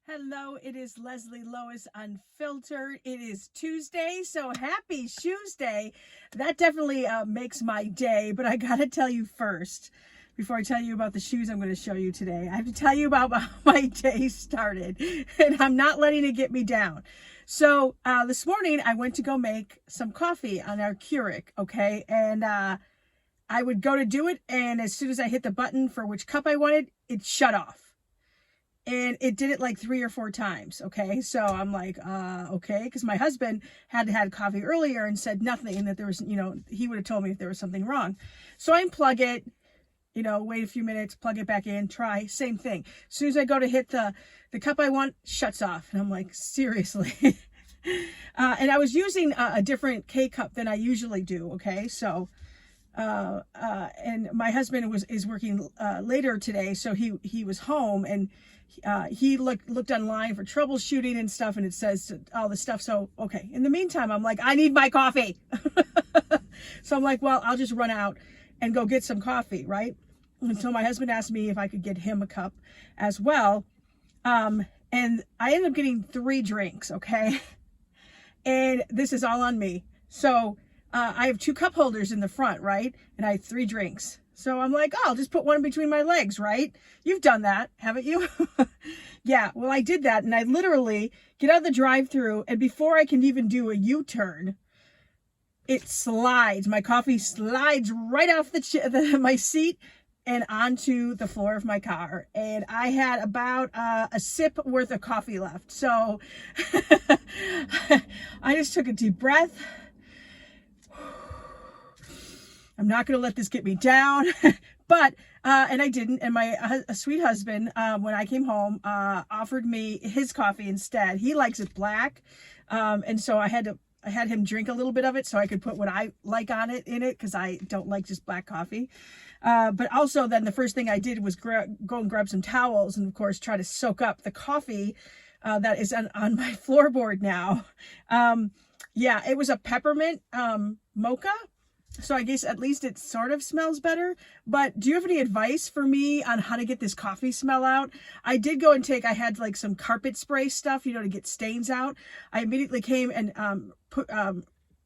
Hello, it is Leslie Lois Unfiltered. It is Tuesday, so happy Shoesday. That definitely makes my day, but I gotta tell you first, before I tell you about the shoes I'm going to show you today, I have to tell you about how my day started, and I'm not letting it get me down. So this morning, I went to go make some coffee on our Keurig, okay? And I would go to do it, and as soon as I hit the button for which cup I wanted, it shut off. And it did it like 3 or 4 times. Okay. So I'm like, okay. Cause my husband had had coffee earlier and said nothing, and that there was, he would have told me if there was something wrong. So I unplug it, wait a few minutes, plug it back in, try, same thing. As soon as I go to hit the cup I want, shuts off. And I'm like, seriously. And I was using a different K cup than I usually do. Okay. So, and my husband is working later today, so he was home, and he looked online for troubleshooting and stuff, and it says all the stuff. So okay, in the meantime, I'm like, I need my coffee. So I'm like, well, I'll just run out and go get some coffee, right? And so my husband asked me if I could get him a cup as well, and I ended up getting 3 drinks. Okay. And this is all on me. So I have 2 cup holders in the front, right? And I have 3 drinks. So I'm like, oh, I'll just put one between my legs, right? You've done that, haven't you? Yeah, well, I did that. And I literally get out of the drive-thru, and before I can even do a U-turn, it slides. My coffee slides right off my seat and onto the floor of my car. And I had about a sip worth of coffee left. So I just took a deep breath. I'm not going to let this get me down, but, and I didn't. And my sweet husband, when I came home, offered me his coffee instead. He likes it black. And so I had him drink a little bit of it so I could put what I like in it, cause I don't like just black coffee. But also then the first thing I did was go and grab some towels and of course try to soak up the coffee, that is on my floorboard now. Yeah, it was a peppermint, mocha. So I guess at least it sort of smells better. But do you have any advice for me on how to get this coffee smell out? I did go and I had like some carpet spray stuff, to get stains out. I immediately came and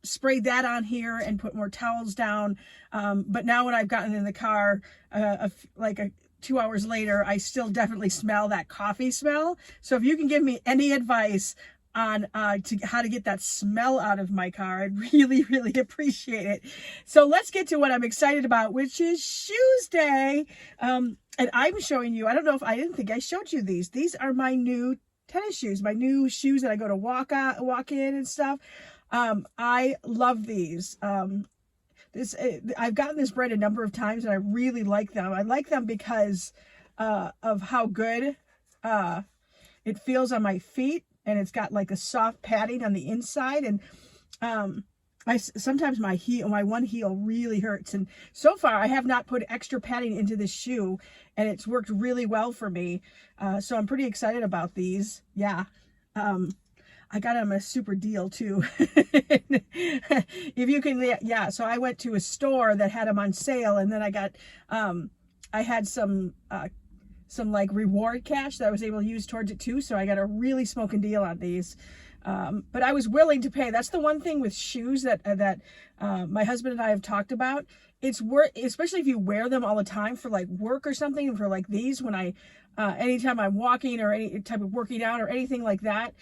sprayed that on here and put more towels down. But now when I've gotten in the car, 2 hours later, I still definitely smell that coffee smell. So if you can give me any advice on how to get that smell out of my car, I'd really, really appreciate it. So let's get to what I'm excited about, which is Shoesday. And I'm showing you, I didn't think I showed you these. These are my new tennis shoes, my new shoes that I go to walk in and stuff. I love these. I've gotten this brand a number of times and I really like them. I like them because of how good it feels on my feet. And it's got like a soft padding on the inside. And sometimes my one heel really hurts. And so far I have not put extra padding into this shoe, and it's worked really well for me. So I'm pretty excited about these. Yeah. I got them a super deal too. If you can, yeah. So I went to a store that had them on sale, and then I got, I had some like reward cash that I was able to use towards it too. So I got a really smoking deal on these. But I was willing to pay. That's the one thing with shoes that my husband and I have talked about. It's worth, especially if you wear them all the time for like work or something, for like these, when anytime I'm walking or any type of working out or anything like that.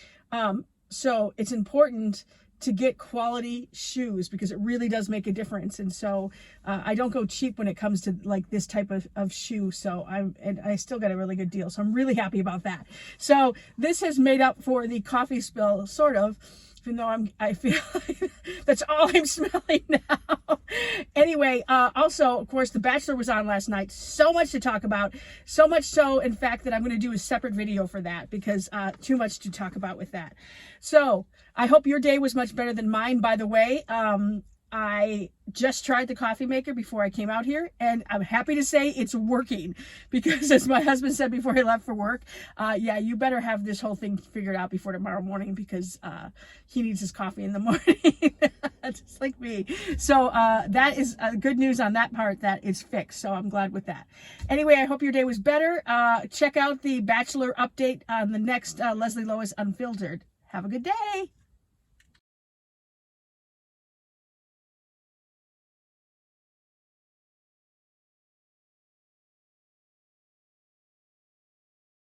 So it's important to get quality shoes because it really does make a difference. And so I don't go cheap when it comes to like this type of shoe. So I still got a really good deal. So I'm really happy about that. So this has made up for the coffee spill, sort of, even though I feel like that's all I'm smelling now. Anyway, also, of course, The Bachelor was on last night. So much to talk about. So much so, in fact, that I'm going to do a separate video for that because too much to talk about with that. So I hope your day was much better than mine, by the way. I just tried the coffee maker before I came out here, and I'm happy to say it's working because, as my husband said before he left for work, yeah, you better have this whole thing figured out before tomorrow morning because he needs his coffee in the morning, just like me. So that is good news on that part, that it's fixed. So I'm glad with that. Anyway, I hope your day was better. Check out the Bachelor update on the next Leslie Lois Unfiltered. Have a good day.